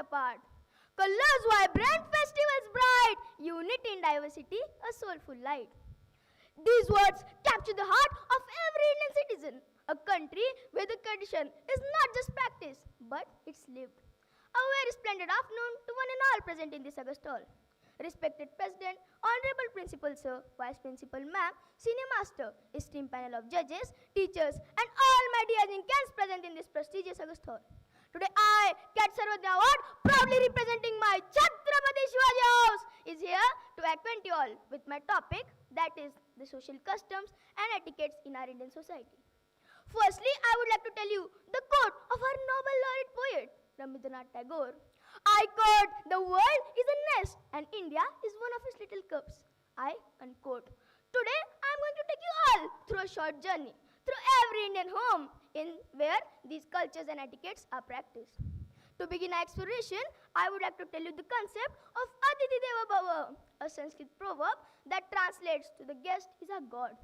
apart. Colors vibrant, festivals bright, unity in diversity, a soulful light. These words capture the heart of every Indian citizen, a country where the tradition is not just practice, but it's lived. A very splendid afternoon to one and all present in this August hall. Respected President, Honorable Principal Sir, Vice Principal Ma'am, Senior Master, esteemed panel of judges, teachers, and all my dear Indians present in this prestigious August hall. Today I, Cat Sarvodaya Award, proudly representing my Chhatrapati Shivaji House, is here to acquaint you all with my topic, that is the social customs and etiquettes in our Indian society. Firstly, I would like to tell you the quote of our Nobel laureate poet, Rabindranath Tagore. I quote, "The world is a nest and India is one of its little cubs." I unquote. Today, I am going to take you all through a short journey through every Indian home in where these cultures and etiquettes are practiced. To begin our exploration, I would like to tell you the concept of Atiti Deva Bhava, a Sanskrit proverb that translates to "the guest is our God."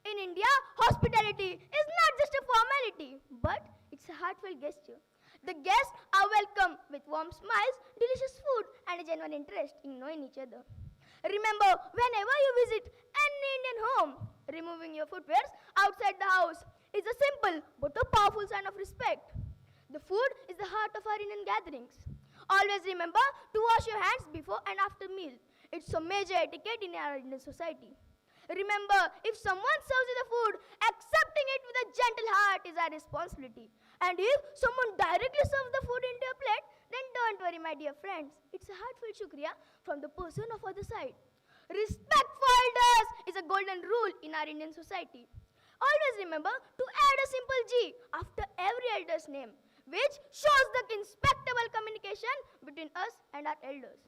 In India, hospitality is not just a formality, but it's a heartfelt gesture. The guests are welcomed with warm smiles, delicious food, and a genuine interest in knowing each other. Remember, whenever you visit any Indian home, removing your footwears outside the house is a simple but a powerful sign of respect. The food is the heart of our Indian gatherings. Always remember to wash your hands before and after meal. It's a major etiquette in our Indian society. Remember, if someone serves you the food, accepting it with a gentle heart is our responsibility. And if someone directly serves the food into your plate, then don't worry, my dear friends. It's a heartfelt shukriya from the person of other side. Respect for elders is a golden rule in our Indian society. Always remember to add a simple G after every elder's name, which shows the inseparable communication between us and our elders.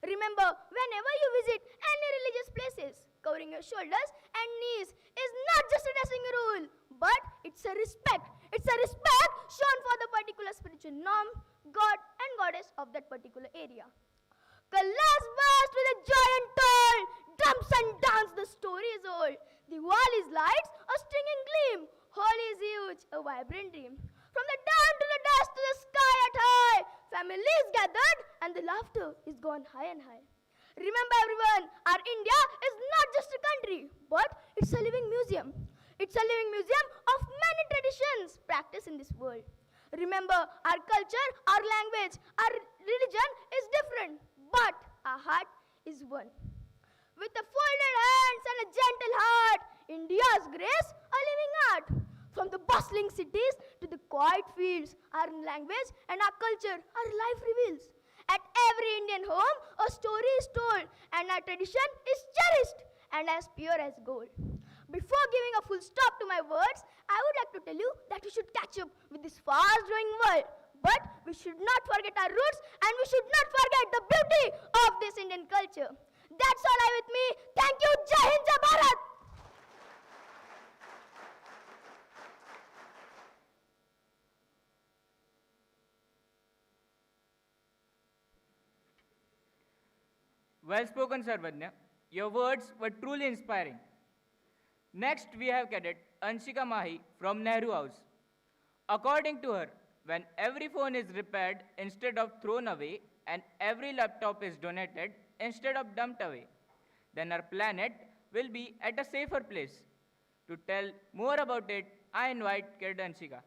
Remember, whenever you visit any religious places, covering your shoulders and knees is not just a dressing rule, but it's a respect. It's a respect shown for the particular spiritual norm, God and Goddess of that particular area. Colors burst with a joy untold. Drums and dance, the story is old. Diwali's lights, a stinging gleam. Holi is huge, a vibrant dream. From the dawn to the dusk to the sky at high, families gathered and the laughter is gone high and high. Remember everyone, our India is not just a country, but it's a living museum. It's a living museum of many traditions practiced in this world. Remember, our culture, our language, our religion is different, but our heart is one. With the folded hands and a gentle heart, India's grace, a living art. From the bustling cities to the quiet fields, our language and our culture, our life reveals. At every Indian home, a story is told and our tradition is cherished and as pure as gold. Before giving a full stop to my words, I would like to tell you that we should catch up with this fast-growing world. But we should not forget our roots and we should not forget the beauty of this Indian culture. That's all I with me. Thank you. Jai Hind, Jai Bharat. Well spoken, Sarvadnya. Your words were truly inspiring. Next, we have Cadet Anshika Mahi from Nehru House. According to her, when every phone is repaired instead of thrown away and every laptop is donated instead of dumped away, then our planet will be at a safer place. To tell more about it, I invite Cadet Anshika.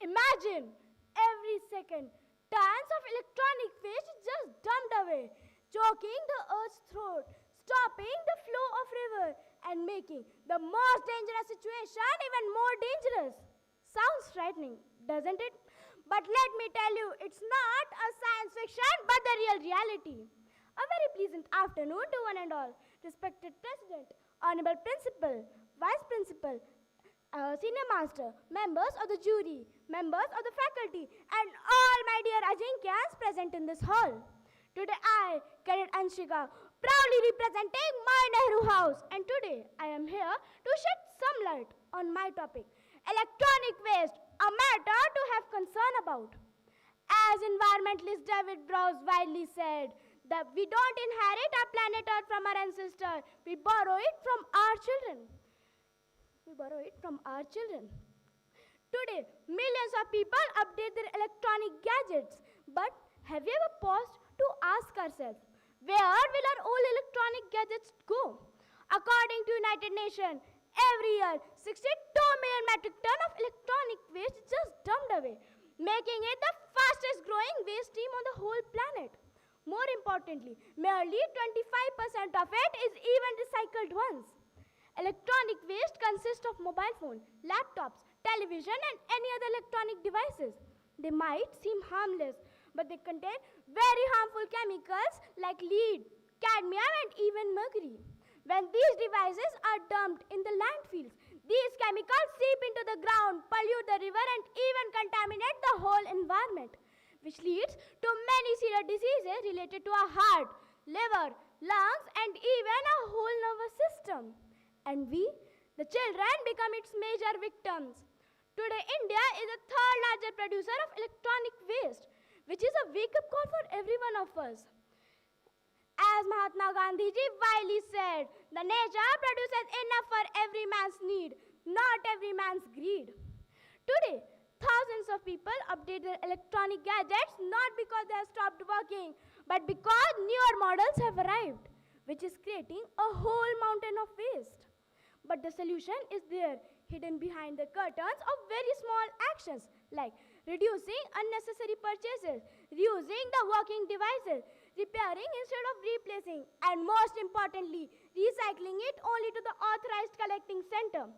Imagine every second tons of electronic waste is just dumped away, choking the earth's throat, stopping the flow of river, and making the most dangerous situation even more dangerous. Sounds frightening, doesn't it? But let me tell you, it's not a science fiction, but the real reality. A very pleasant afternoon to one and all. Respected President, Honorable Principal, Vice Principal, Senior Master, members of the jury, members of the faculty, and all my dear Ajinkya's present in this hall. Today I, Cadet Anshika, proudly representing my Nehru House, and today I am here to shed some light on my topic, electronic waste, a matter to have concern about. As environmentalist David Browse widely said, That we don't inherit our planet Earth from our ancestors. We borrow it from our children. Today, millions of people update their electronic gadgets. But have we ever paused to ask ourselves, where will our old electronic gadgets go? According to United Nations, every year, 62 million metric ton of electronic waste is just dumped away, making it the fastest growing waste stream on the whole planet. More importantly, merely 25% of it is even recycled once. Electronic waste consists of mobile phones, laptops, television, and any other electronic devices. They might seem harmless, but they contain very harmful chemicals like lead, cadmium, and even mercury. When these devices are dumped in the landfills, these chemicals seep into the ground, pollute the river, and even contaminate the whole environment, which leads to many serious diseases related to our heart, liver, lungs, and even our whole nervous system. And we, the children, become its major victims. Today, India is the third largest producer of electronic waste, which is a wake-up call for every one of us. As Mahatma Gandhi ji widely said, the nature produces enough for every man's need, not every man's greed. Today, thousands of people update their electronic gadgets not because they have stopped working, but because newer models have arrived, which is creating a whole mountain of waste. But the solution is there, hidden behind the curtains of very small actions like reducing unnecessary purchases, reusing the working devices, repairing instead of replacing, and most importantly, recycling it only to the authorized collecting center.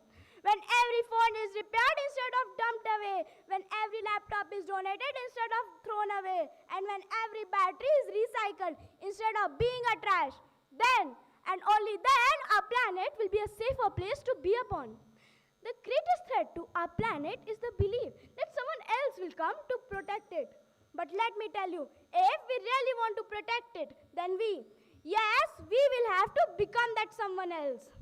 When every phone is repaired instead of dumped away, when every laptop is donated instead of thrown away, and when every battery is recycled instead of being a trash, then and only then our planet will be a safer place to be upon. The greatest threat to our planet is the belief that someone else will come to protect it. But let me tell you, if we really want to protect it, then we will have to become that someone else.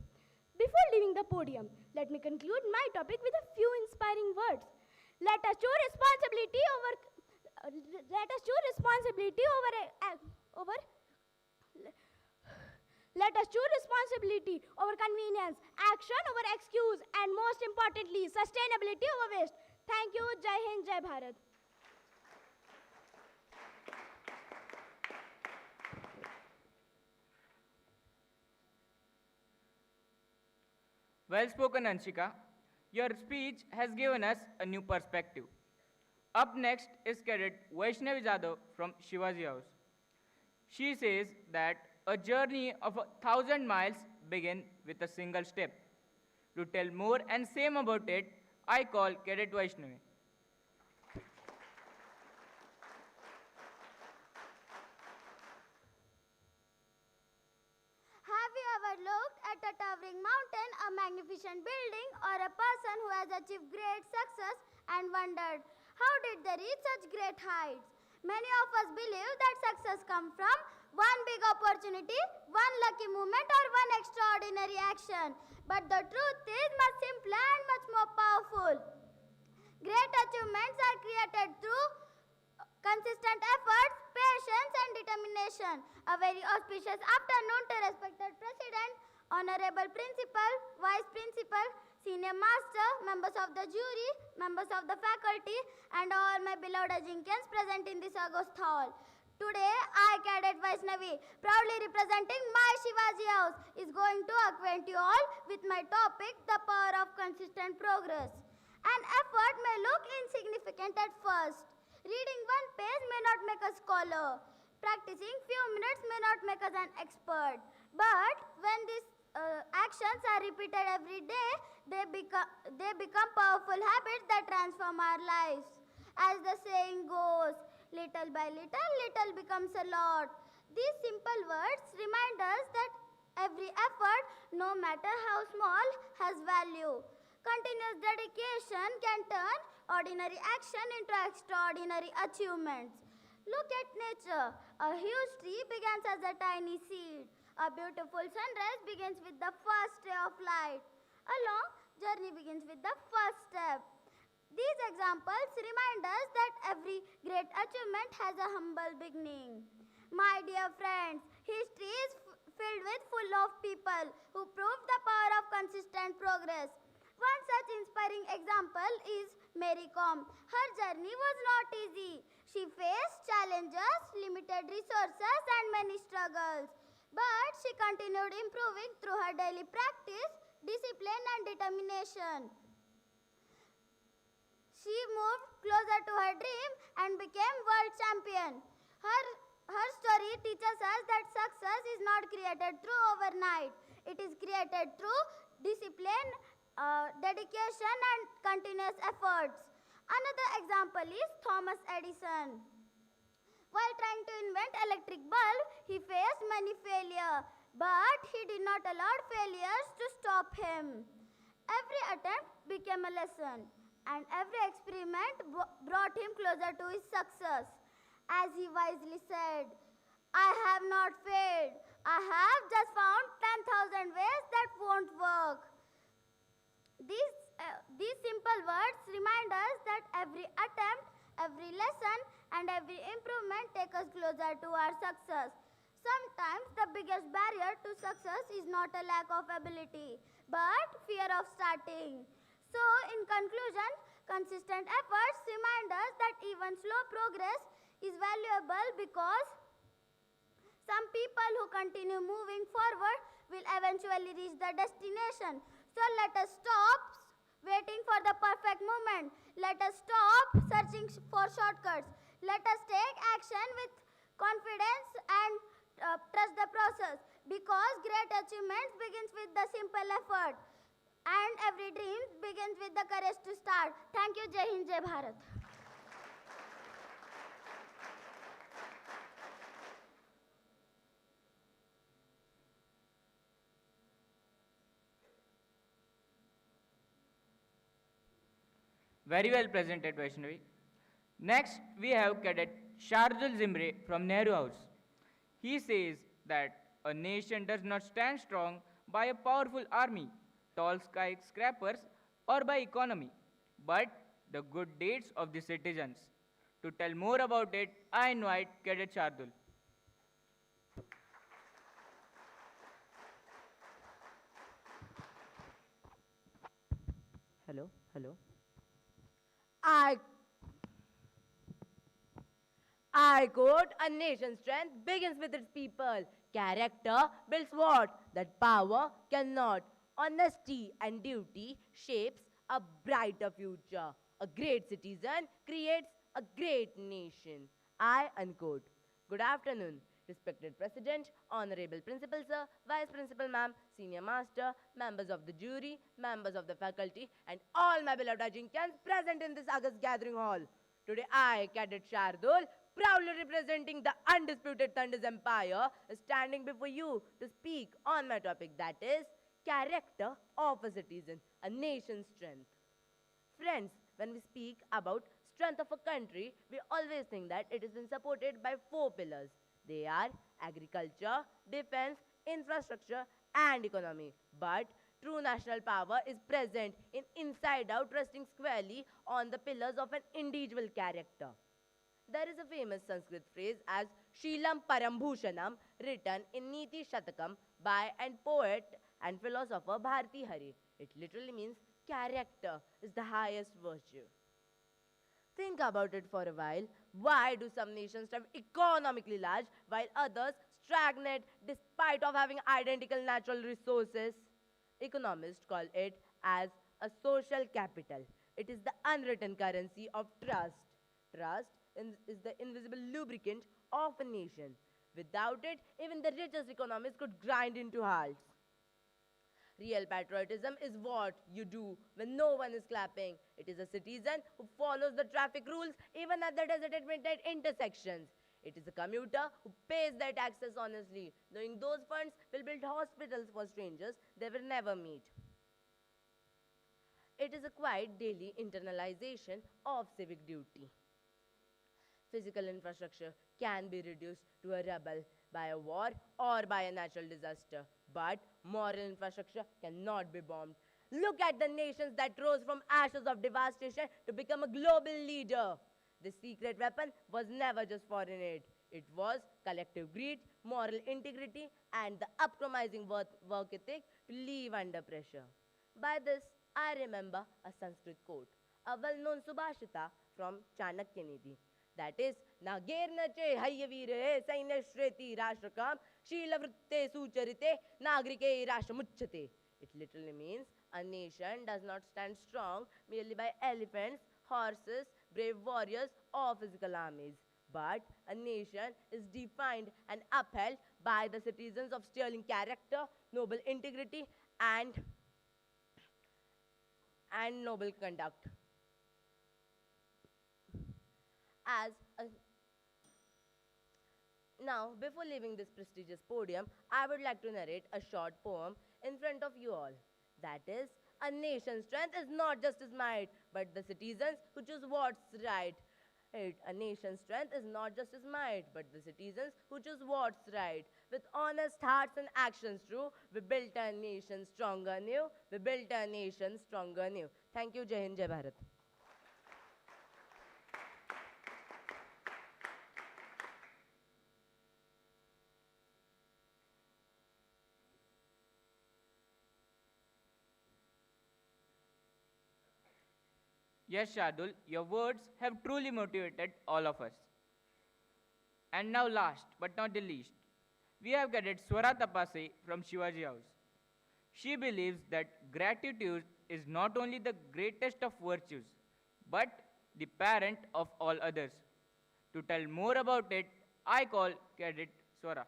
Before leaving the podium, let me conclude my topic with a few inspiring words. Let us show responsibility over convenience, action over excuse, and most importantly, sustainability over waste. Thank you. Jai Hind, Jai Bharat. Well spoken, Anshika. Your speech has given us a new perspective. Up next is Cadet Vaishnavi Jadhav from Shivaji House. She says that a journey of 1,000 miles begins with a single step. To tell more and same about it, I call Cadet Vaishnavi. Have you ever looked at a towering mountain, a magnificent building, or a person who has achieved great success and wondered, how did they reach such great heights? Many of us believe that success comes from one big opportunity, one lucky moment, or one extraordinary action. But the truth is much simpler and much more powerful. Great achievements are created through consistent efforts, patience, and determination. A very auspicious afternoon to respected President, Honorable Principal, Vice Principal, Senior Master, members of the jury, members of the faculty, and all my beloved Ajinkans present in this august hall. Today, I, Cadet Vaishnavi, proudly representing my Shivaji House, is going to acquaint you all with my topic, the power of consistent progress. An effort may look insignificant at first. Reading one page may not make a scholar. Practicing few minutes may not make us an expert. But when these actions are repeated every day, they become powerful habits that transform our lives. As the saying goes, little by little, little becomes a lot. These simple words remind us that every effort, no matter how small, has value. Continuous dedication can turn ordinary action into extraordinary achievements. Look at nature. A huge tree begins as a tiny seed. A beautiful sunrise begins with the first ray of light. A long journey begins with the first step. These examples remind us that every great achievement has a humble beginning. My dear friends, history is filled with full of people who proved the power of consistent progress. One such inspiring example is Mary Kom. Her journey was not easy. She faced challenges, limited resources, and many struggles. But she continued improving through her daily practice, discipline, and determination. She moved closer to her dream and became world champion. Her story teaches us that success is not created through overnight. It is created through discipline, dedication, and continuous efforts. Another example is Thomas Edison. While trying to invent electric bulb, he faced many failures, but he did not allow failures to stop him. Every attempt became a lesson, and every experiment brought him closer to his success. As he wisely said, I have not failed. I have just found 10,000 ways that won't work. These simple words remind us that every attempt, every lesson, and every improvement take us closer to our success. Sometimes the biggest barrier to success is not a lack of ability, but fear of starting. So, in conclusion, consistent efforts remind us that even slow progress is valuable because some people who continue moving forward will eventually reach the destination. So let us stop waiting for the perfect moment. Let us stop searching for shortcuts. Let us take action with confidence and trust the process, because great achievements begins with the simple effort and every dream begins with the courage to start. Thank you. Jai Hind, Jai Bharat. Very well presented, Vaishnavi. Next, we have Cadet Shardul Zimre from Nehru House. He says that a nation does not stand strong by a powerful army, tall skyscrapers, or by economy, but the good deeds of the citizens. To tell more about it, I invite Cadet Shardul. Hello. I I quote, a nation's strength begins with its people. Character builds what? That power cannot. Honesty and duty shapes a brighter future. A great citizen creates a great nation. I unquote. Good afternoon, respected President, Honorable Principal Sir, Vice Principal Ma'am, Senior Master, members of the jury, members of the faculty, and all my beloved Ajinkans present in this August gathering hall. Today I, Cadet Shardul, proudly representing the undisputed Thunder's Empire, is standing before you to speak on my topic, that is, character of a citizen, a nation's strength. Friends, when we speak about strength of a country, we always think that it has been supported by 4 pillars. They are agriculture, defense, infrastructure, and economy. But true national power is present in inside out, resting squarely on the pillars of an individual character. There is a famous Sanskrit phrase as Shilam Parambhushanam, written in Niti Shatakam by and poet and philosopher Bharti Hari. It literally means character is the highest virtue. Think about it for a while. Why do some nations thrive economically large while others stagnate despite of having identical natural resources? Economists call it as a social capital. It is the unwritten currency of trust. Trust is the invisible lubricant of a nation. Without it, even the richest economies could grind into halts. Real patriotism is what you do when no one is clapping. It is a citizen who follows the traffic rules even at the deserted midnight intersections. It is a commuter who pays their taxes honestly, knowing those funds will build hospitals for strangers they will never meet. It is a quiet daily internalization of civic duty. Physical infrastructure can be reduced to a rubble by a war or by a natural disaster, but moral infrastructure cannot be bombed. Look at the nations that rose from ashes of devastation to become a global leader. The secret weapon was never just foreign aid. It was collective greed, moral integrity, and the uncompromising work ethic to live under pressure. By this, I remember a Sanskrit quote, a well-known Subhashita from Chanakya Nidhi. That is, Nagirna che hayyavire sainashreti rashtrakam sheelavritte sucharite nagrike rashtramuchyate. It literally means a nation does not stand strong merely by elephants, horses, brave warriors, or physical armies. But a nation is defined and upheld by the citizens of sterling character, noble integrity, and noble conduct. As a Now, before leaving this prestigious podium, I would like to narrate a short poem in front of you all. That is, a nation's strength is not just its might, but the citizens who choose what's right. A nation's strength is not just its might, but the citizens who choose what's right. With honest hearts and actions true, we built a nation stronger new. We built a nation stronger new. Thank you, Jai Hind, Jai Bharat. Yes, Shardul, your words have truly motivated all of us. And now, last but not the least, we have Cadet Swara Tapase from Shivaji House. She believes that gratitude is not only the greatest of virtues, but the parent of all others. To tell more about it, I call Cadet Swara.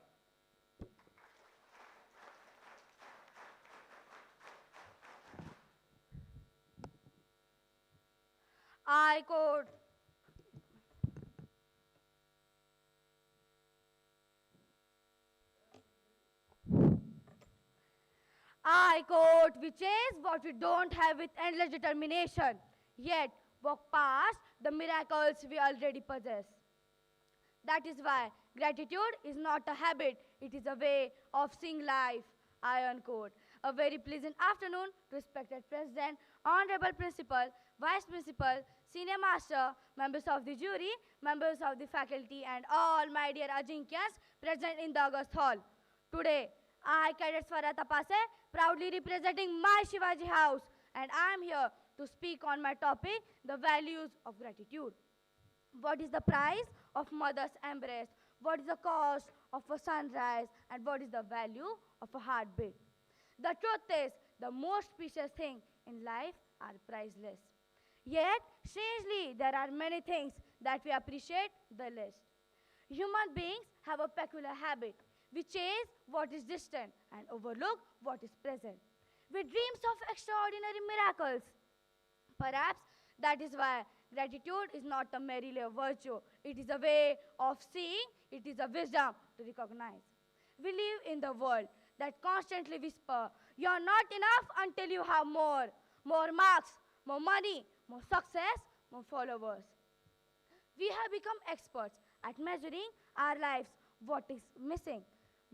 I quote, we chase what we don't have with endless determination, yet walk past the miracles we already possess. That is why gratitude is not a habit, it is a way of seeing life. I unquote. A very pleasant afternoon, respected President, Honorable Principal, Vice Principal, Senior Master, members of the jury, members of the faculty, and all my dear Ajinkyas present in the August Hall. Today, I, Cadet Swara Tapase, proudly representing my Shivaji House, and I am here to speak on my topic, the values of gratitude. What is the price of mother's embrace? What is the cost of a sunrise? And what is the value of a heartbeat? The truth is, the most precious thing in life are priceless. Yet, strangely, there are many things that we appreciate the least. Human beings have a peculiar habit. We chase what is distant and overlook what is present. We dream of extraordinary miracles. Perhaps that is why gratitude is not a merely a virtue. It is a way of seeing, it is a wisdom to recognize. We live in the world that constantly whisper, you're not enough until you have more. More marks, more money, more success, more followers. We have become experts at measuring our lives, what is missing.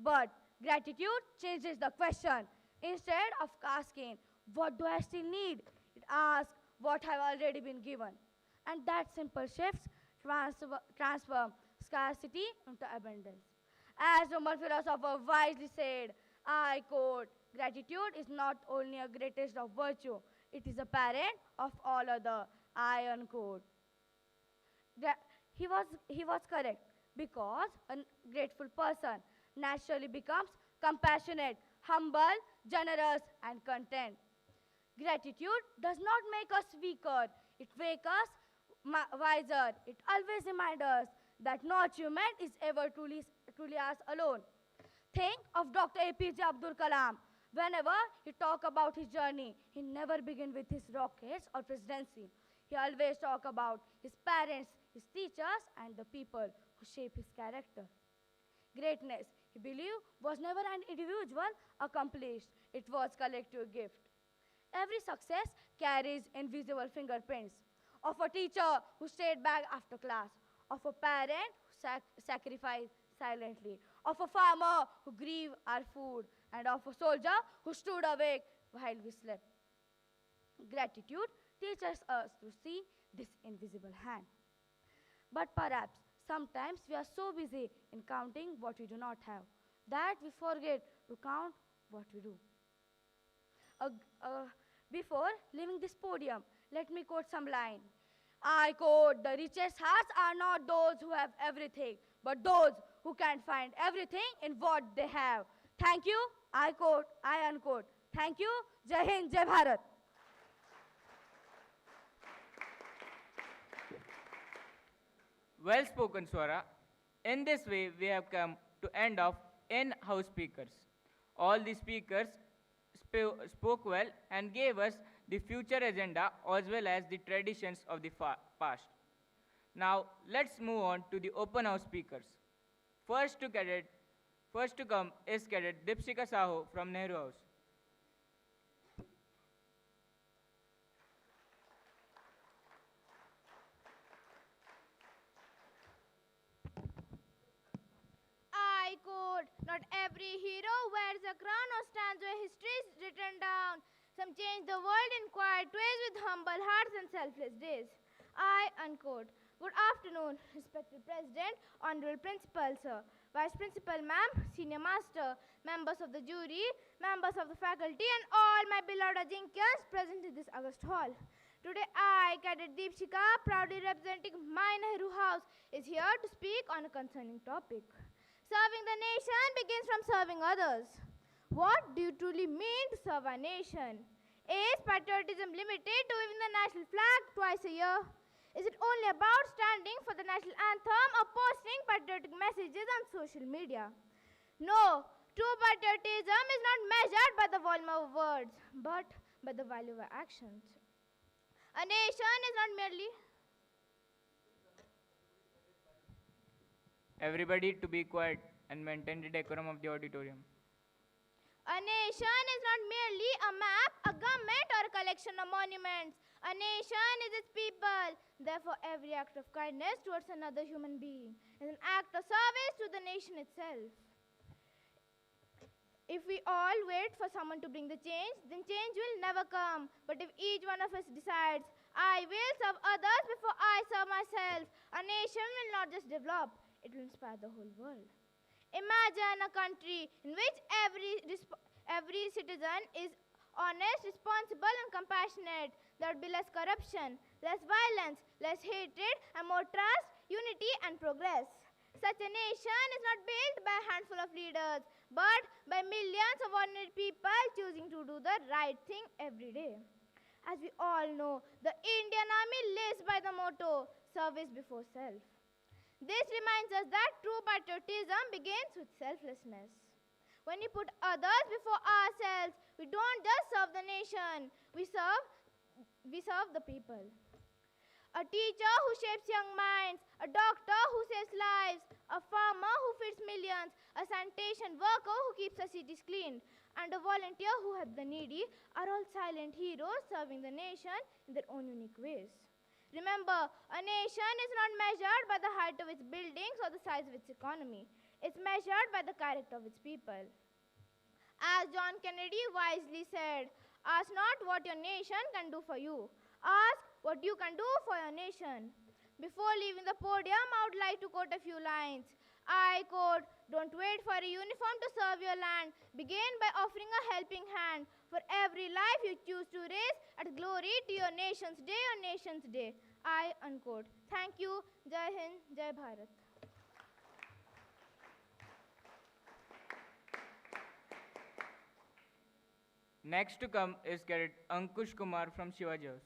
But gratitude changes the question. Instead of asking, what do I still need? It asks, what have already been given? And that simple shifts transform scarcity into abundance. As Roman philosopher wisely said, I quote, gratitude is not only a greatest of virtue, it is a parent of all other. I unquote. He was correct, because a grateful person naturally becomes compassionate, humble, generous, and content. Gratitude does not make us weaker, it makes us wiser. It always reminds us that no achievement is ever truly ours alone. Think of Dr. APJ Abdul Kalam. Whenever he talked about his journey, he never began with his rockets or presidency. He always talked about his parents, his teachers, and the people who shape his character. Greatness, he believed, was never an individual accomplished. It was collective gift. Every success carries invisible fingerprints of a teacher who stayed back after class, of a parent who sacrificed silently, of a farmer who grieved our food, and of a soldier who stood awake while we slept. Gratitude teaches us to see this invisible hand. But perhaps Sometimes we are so busy in counting what we do not have that we forget to count what we do. Uh, uh, Before leaving this podium, let me quote some line. I quote, the richest hearts are not those who have everything, but those who can find everything in what they have. Thank you, I quote, I unquote. Thank you, Jai Hind, Jai Bharat. Well spoken, Swara. In this way, we have come to end of in-house speakers. All the speakers spoke well and gave us the future agenda as well as the traditions of the past. Now, let's move on to the open house speakers. First to come is Cadet Dipshika Sahu from Nehru House. I quote, not every hero wears a crown or stands where history is written down. Some change the world in quiet ways with humble hearts and selfless days. I unquote. Good afternoon, respected President, Honorable Principal, Sir, Vice Principal, Ma'am, Senior Master, members of the jury, members of the faculty, and all my beloved Ajinkyas present in this August hall. Today I, Cadet Deepshika, proudly representing my Nehru House, is here to speak on a concerning topic. Serving the nation begins from serving others. What do you truly mean to serve our nation? Is patriotism limited to waving the national flag twice a year? Is it only about standing for the national anthem or posting patriotic messages on social media? No, true patriotism is not measured by the volume of words, but by the value of our actions. A nation is not merely Everybody to be quiet and maintain the decorum of the auditorium. A nation is not merely a map, a government, or a collection of monuments. A nation is its people. Therefore, every act of kindness towards another human being is an act of service to the nation itself. If we all wait for someone to bring the change, then change will never come. But if each one of us decides, I will serve others before I serve myself, a nation will not just develop, it will inspire the whole world. Imagine a country in which every citizen is honest, responsible, and compassionate. There would be less corruption, less violence, less hatred, and more trust, unity, and progress. Such a nation is not built by a handful of leaders, but by millions of ordinary people choosing to do the right thing every day. As we all know, the Indian Army lives by the motto, service before self. This reminds us that true patriotism begins with selflessness. When we put others before ourselves, we don't just serve the nation, we serve the people. A teacher who shapes young minds, a doctor who saves lives, a farmer who feeds millions, a sanitation worker who keeps our cities clean, and a volunteer who helps the needy are all silent heroes serving the nation in their own unique ways. Remember, a nation is not measured by the height of its buildings or the size of its economy. It's measured by the character of its people. As John Kennedy wisely said, ask not what your nation can do for you. Ask what you can do for your nation. Before leaving the podium, I would like to quote a few lines. I quote, don't wait for a uniform to serve your land. Begin by offering a helping hand. For every life you choose to raise, at glory to your nation's day, your nation's day. I unquote. Thank you. Jai Hind, Jai Bharat. Next to come is Cadet Ankush Kumar from Shivaji House.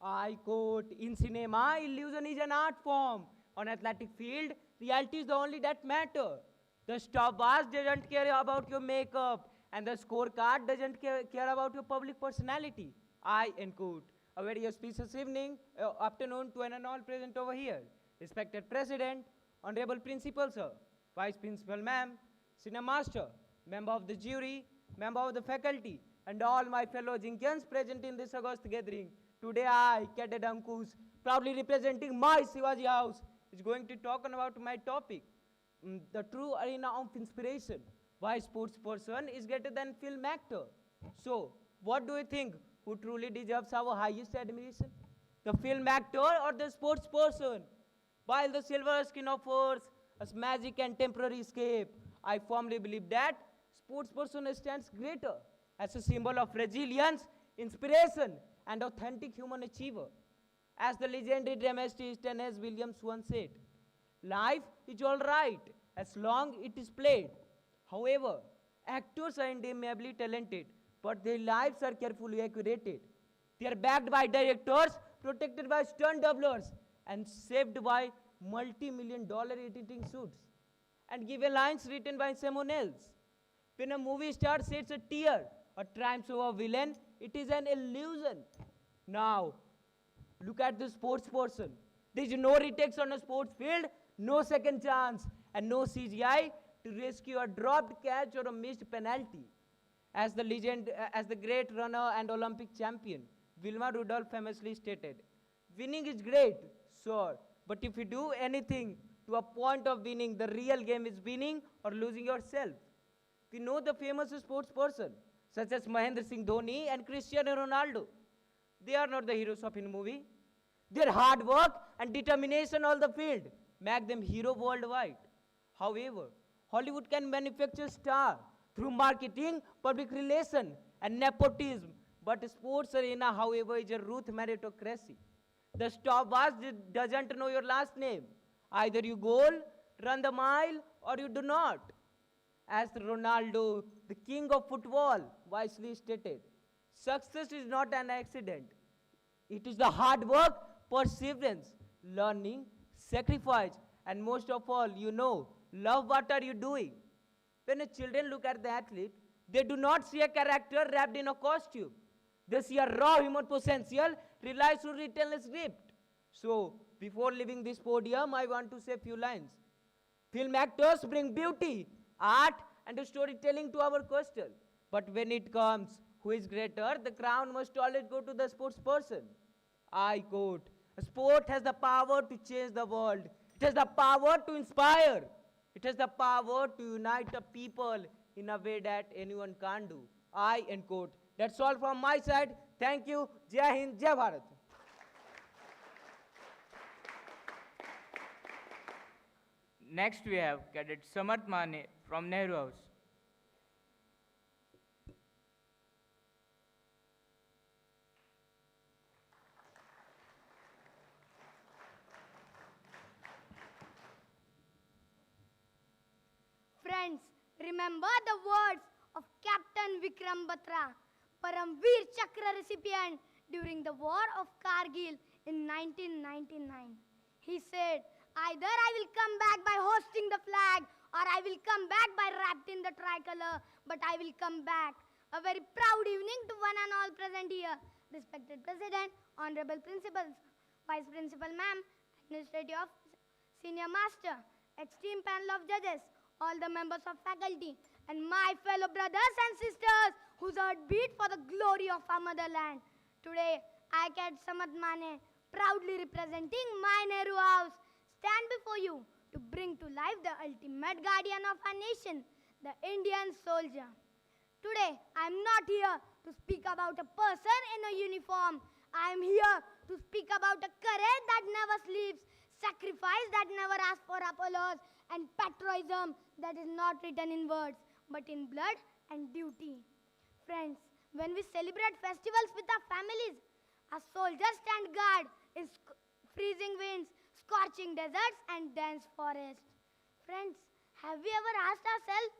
I quote, in cinema, illusion is an art form. On athletic field, reality is the only that matter. The stopwatch doesn't care about your makeup, and the scorecard doesn't care about your public personality. I end quote. A very auspicious afternoon to an all present over here. Respected President, Honorable Principal Sir, Vice Principal Ma'am, Senior Master, member of the jury, member of the faculty, and all my fellow Jinkyans present in this August gathering. Today I, Cadet Ankush, proudly representing my Shivaji House, is going to talk about my topic, the true arena of inspiration. Why sports person is greater than film actor. So, what do you think? Who truly deserves our highest admiration? The film actor or the sports person? While the silver skin offers us magic and temporary escape, I firmly believe that sports person stands greater as a symbol of resilience, inspiration, and authentic human achiever. As the legendary dramatist Tennessee Williams once said, life is all right as long it is played. However, actors are undeniably talented, but their lives are carefully curated. They are backed by directors, protected by stunt doublers, and saved by multi-million-dollar editing suits, and given lines written by someone else. When a movie star sheds a tear or triumphs over a villain, it is an illusion. Now, look at the sports person. There is no retakes on a sports field, no second chance, and no CGI to rescue a dropped catch or a missed penalty. As the great runner and Olympic champion, Vilma Rudolph famously stated, winning is great, sure, but if you do anything to a point of winning, the real game is winning or losing yourself. We know the famous sports person, such as Mahendra Singh Dhoni and Cristiano Ronaldo. They are not the heroes of a movie. Their hard work and determination on the field make them hero worldwide. However, Hollywood can manufacture stars through marketing, public relation, and nepotism. But sports arena, however, is a root meritocracy. The stopwatch doesn't know your last name. Either you goal, run the mile, or you do not. As Ronaldo, the king of football, wisely stated, success is not an accident. It is the hard work, perseverance, learning, sacrifice, and most of all, love what are you doing. When children look at the athlete, they do not see a character wrapped in a costume. They see a raw human potential relies to relentless script. So, before leaving this podium, I want to say a few lines. Film actors bring beauty, art, and storytelling to our question. But when it comes, who is greater, the crown must always go to the sports person. I quote, sport has the power to change the world. It has the power to inspire. It has the power to unite the people in a way that anyone can't do. I end quote. That's all from my side. Thank you. Jai Hind, Jai Bharat. Next we have Cadet Samarth Mane from Nehru House. Friends, remember the words of Captain Vikram Batra, Paramveer Chakra recipient during the War of Kargil in 1999. He said, either I will come back by hosting the flag or I will come back by wrapped in the tricolor, but I will come back. A very proud evening to one and all present here. Respected President, Honorable Principals, Vice Principal Ma'am, Administrative Officer, Senior Master, esteemed panel of judges, all the members of faculty, and my fellow brothers and sisters whose heart beat for the glory of our motherland. Today, I, Cadet Samarth Mane, proudly representing my Nehru House, stand before you to bring to life the ultimate guardian of our nation, the Indian soldier. Today, I am not here to speak about a person in a uniform. I am here to speak about a courage that never sleeps, sacrifice that never asks for applause, and patriotism that is not written in words, but in blood and duty. Friends, when we celebrate festivals with our families, our soldiers stand guard in freezing winds, scorching deserts, and dense forests. Friends, have we ever asked ourselves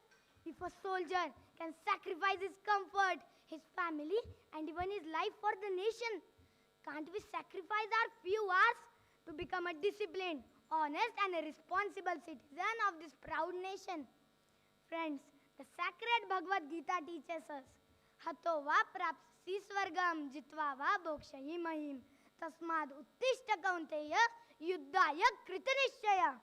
if a soldier can sacrifice his comfort, his family, and even his life for the nation? Can't we sacrifice our few hours to become a disciplined, honest, and a responsible citizen of this proud nation? Friends, the sacred Bhagavad Gita teaches us, Hato va prapsi swargam jitva va bokshahi mahim tasmad uttishta kaunteya yuddhaya kritanishchaya.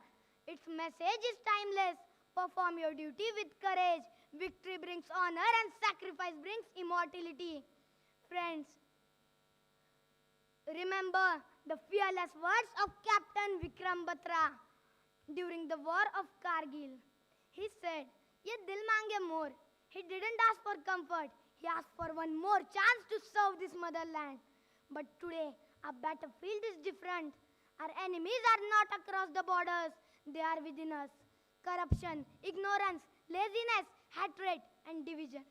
Its message is timeless. Perform your duty with courage. Victory brings honor and sacrifice brings immortality. Friends, Remember the fearless words of Captain Vikram Batra during the war of Kargil. He said, "Ye dil mange more." He didn't ask for comfort. He asked for one more chance to serve this motherland. But today, our battlefield is different. Our enemies are not across the borders. They are within us. Corruption, ignorance, laziness, hatred, and division.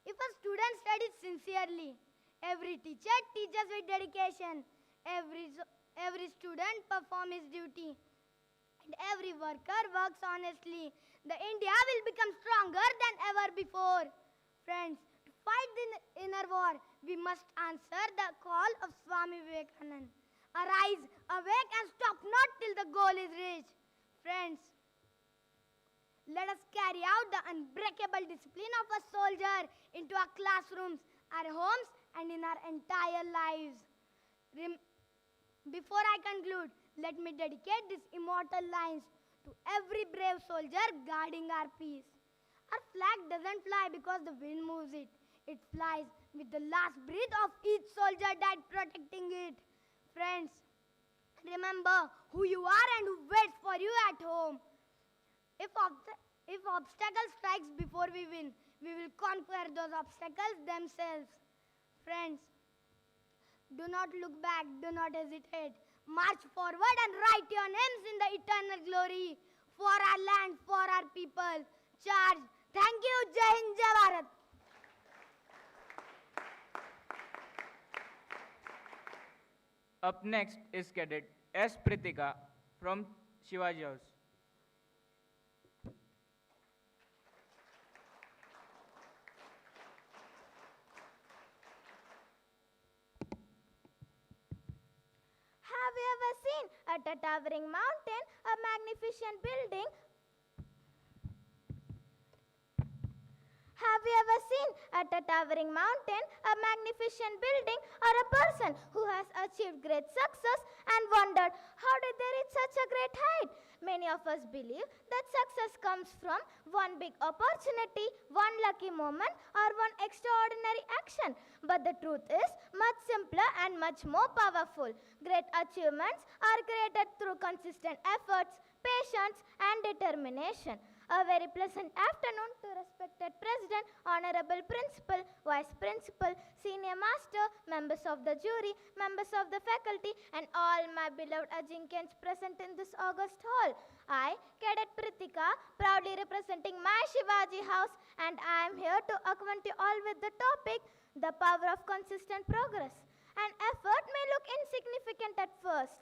If a student studies sincerely, every teacher teaches with dedication, every student performs his duty, and every worker works honestly, the India will become stronger than ever before. Friends, to fight the inner war, we must answer the call of Swami Vivekananda. Arise, awake, and stop not till the goal is reached. Friends, let us carry out the unbreakable discipline of a soldier into our classrooms, our homes, and in our entire lives. Before I conclude, let me dedicate these immortal lines to every brave soldier guarding our peace. Our flag doesn't fly because the wind moves it. It flies with the last breath of each soldier died protecting it. Friends, remember who you are and who waits for you at home. If obstacle strikes before we win, we will conquer those obstacles themselves. Friends, do not look back, do not hesitate. March forward and write your names in the eternal glory. For our land, for our people. Charge. Thank you. Jai Hind, Jai Bharat. Up next is Cadet S. Pritika from Shivaji House. Have you ever seen at a towering mountain a magnificent building? Have you ever seen at a towering mountain a magnificent building or a person who has achieved great success and wondered how did they reach such a great height? Many of us believe that success comes from one big opportunity, one lucky moment, or one extraordinary action. But the truth is much simpler and much more powerful. Great achievements are created through consistent efforts, patience, and determination. A very pleasant afternoon to respected President, Honorable Principal, Vice Principal, Senior Master, members of the jury, members of the faculty, and all my beloved Ajinkans present in this august hall. I, Cadet Pritika, proudly representing my Shivaji house, and I am here to acquaint you all with the topic, the power of consistent progress. An effort may look insignificant at first.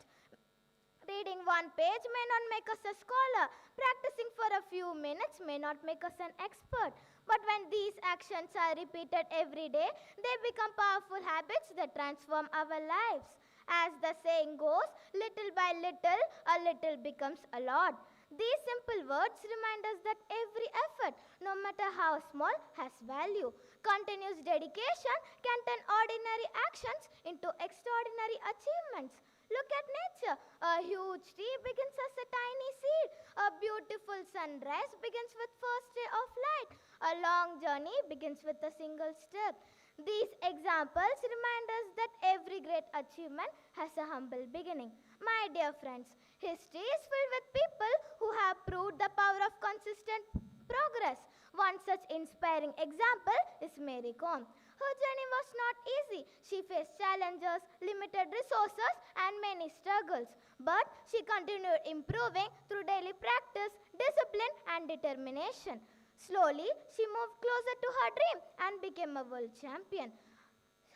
Reading one page may not make us a scholar. Practicing for a few minutes may not make us an expert. But when these actions are repeated every day, they become powerful habits that transform our lives. As the saying goes, little by little, a little becomes a lot. These simple words remind us that every effort, no matter how small, has value. Continuous dedication can turn ordinary actions into extraordinary achievements. Look at nature. A huge tree begins as a tiny seed. A beautiful sunrise begins with first ray of light. A long journey begins with a single step. These examples remind us that every great achievement has a humble beginning. My dear friends, history is filled with people who have proved the power of consistent progress. One such inspiring example is Mary Kom. Her journey was not easy. She faced challenges, limited resources, and many struggles. But she continued improving through daily practice, discipline, and determination. Slowly, she moved closer to her dream and became a world champion.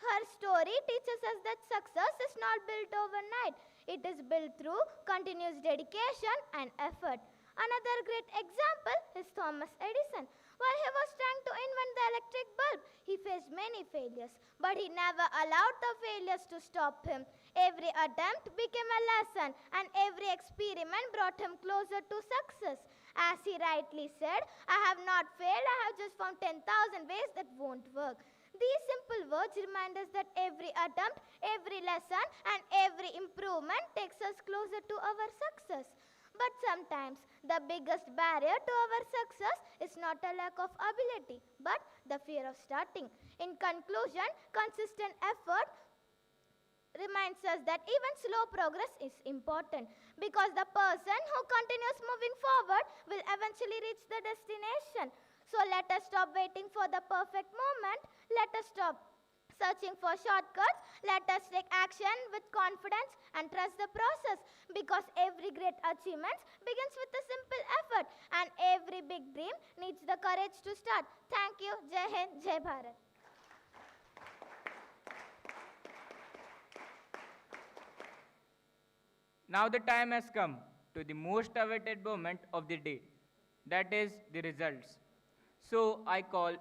Her story teaches us that success is not built overnight. It is built through continuous dedication and effort. Another great example is Thomas Edison. While he was trying to invent the electric bulb, he faced many failures, but he never allowed the failures to stop him. Every attempt became a lesson, and every experiment brought him closer to success. As he rightly said, I have not failed, I have just found 10,000 ways that won't work. These simple words remind us that every attempt, every lesson, and every improvement takes us closer to our success. But sometimes the biggest barrier to our success is not a lack of ability, but the fear of starting. In conclusion, consistent effort reminds us that even slow progress is important because the person who continues moving forward will eventually reach the destination. So let us stop waiting for the perfect moment. Let us stop searching for shortcuts. Let us take action with confidence and trust the process because every great achievement begins with a simple effort and every big dream needs the courage to start. Thank you. Jai Hind, Jai Bharat. Now the time has come to the most awaited moment of the day, that is the results. So I call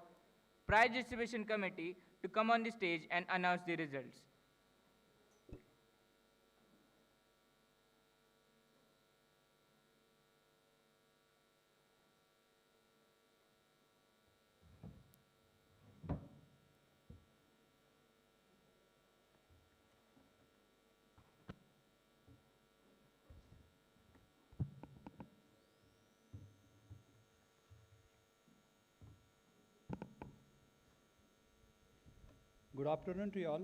prize distribution committee to come on the stage and announce the results. Good afternoon to you all.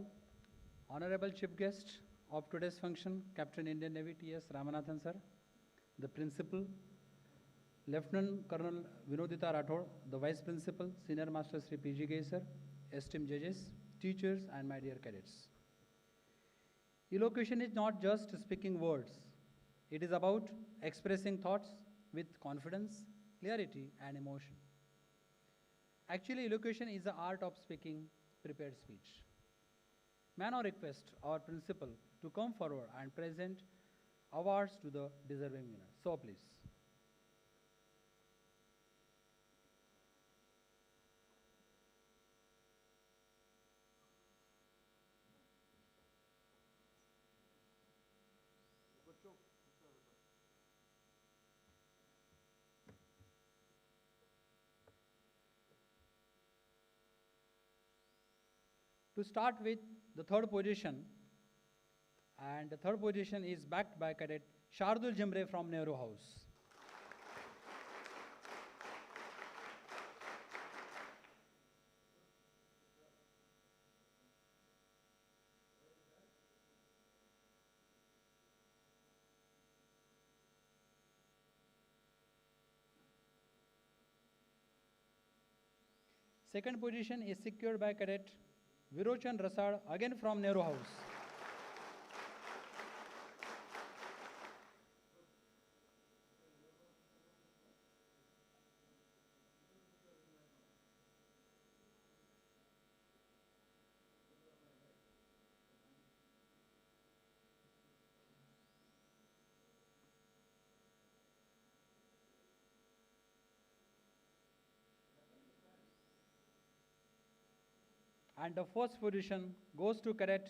Honorable Chief Guest of today's function, Captain Indian Navy T.S. Ramanathan sir, the Principal, Lieutenant Colonel Vinodita Rathod, the Vice Principal, Senior Master Sri P.G. Gay sir, esteemed judges, teachers and my dear cadets. Elocution is not just speaking words. It is about expressing thoughts with confidence, clarity and emotion. Actually, elocution is the art of speaking prepared speech. May I now request our principal to come forward and present awards to the deserving winners. So please. To start with the third position, and the third position is backed by Cadet Shardul Jimre from Nehru House. Second position is secured by Cadet Virochan Rasad, again from Nehru House. And the first position goes to Cadet,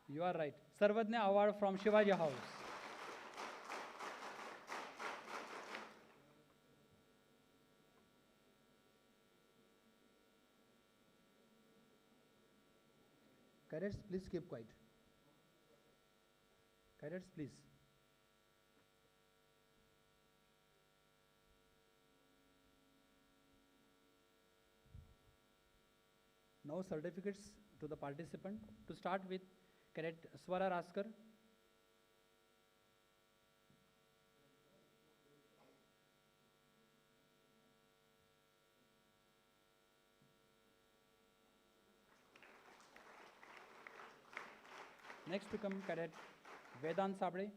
you are right, Sarvadnya Award from Shivaji House. Cadets, please keep quiet. Cadets, please. Now certificates to the participant. To start with Cadet Swara Raskar. Next to come Cadet Vedant Sabre.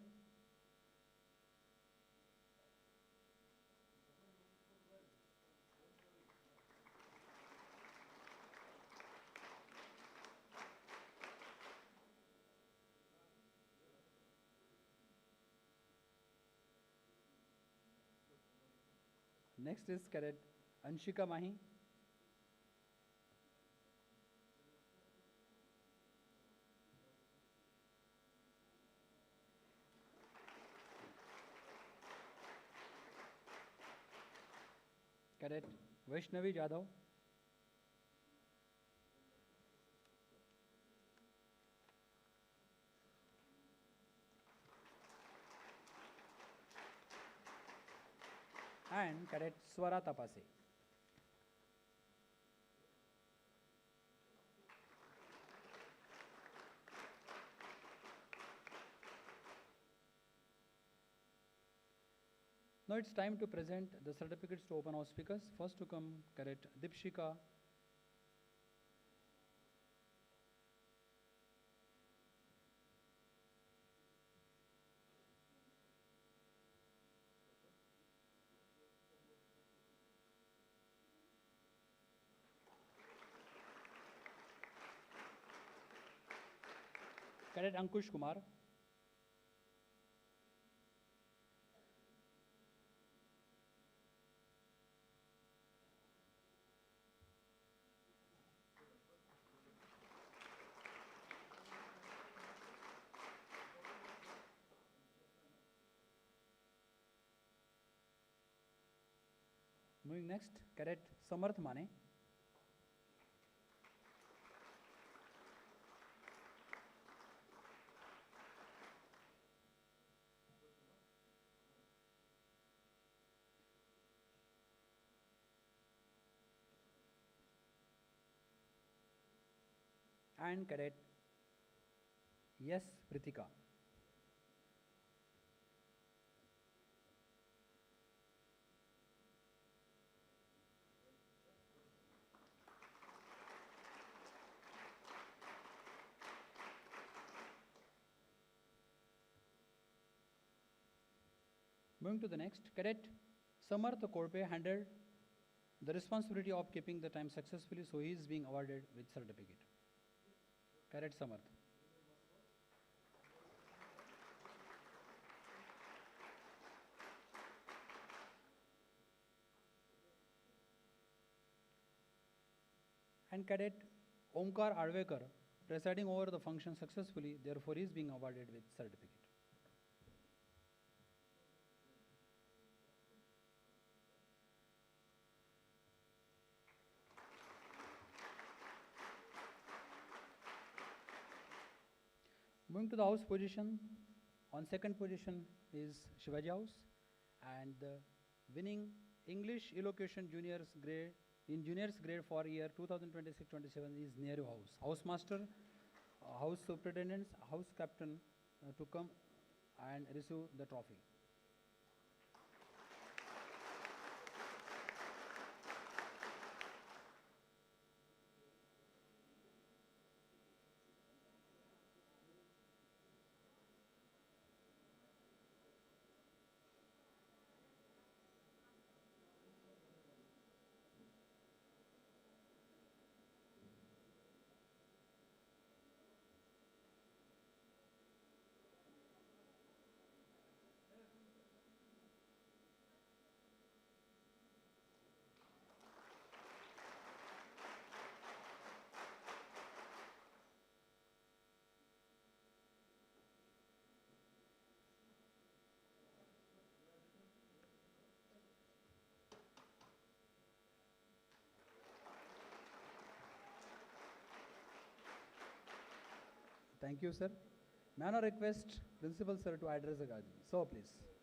Next is Cadet Anshika Mahi. Cadet Vaishnavi Jadhav. And Cadet Swara Tapase. Now it's time to present the certificates to open house speakers. First to come, correct, Dipshika. Cadet Ankush Kumar. Moving next, Cadet Samarth Mane. And Cadet Yes Pritika. Moving to the next, Cadet Samarth Korpe handled the responsibility of keeping the time successfully, so he is being awarded with certificate. Cadet Samarth. And Cadet Omkar Advekar presiding over the function successfully, therefore he is being awarded with certificate. Moving to the house position, on second position is Shivaji House, and the winning English Elocution juniors grade in juniors grade for year 2026-27 is Nehru House. House master, house superintendents, house captain to come and receive the trophy. Thank you, sir. May I now request Principal Sir to address the gathering. So, please.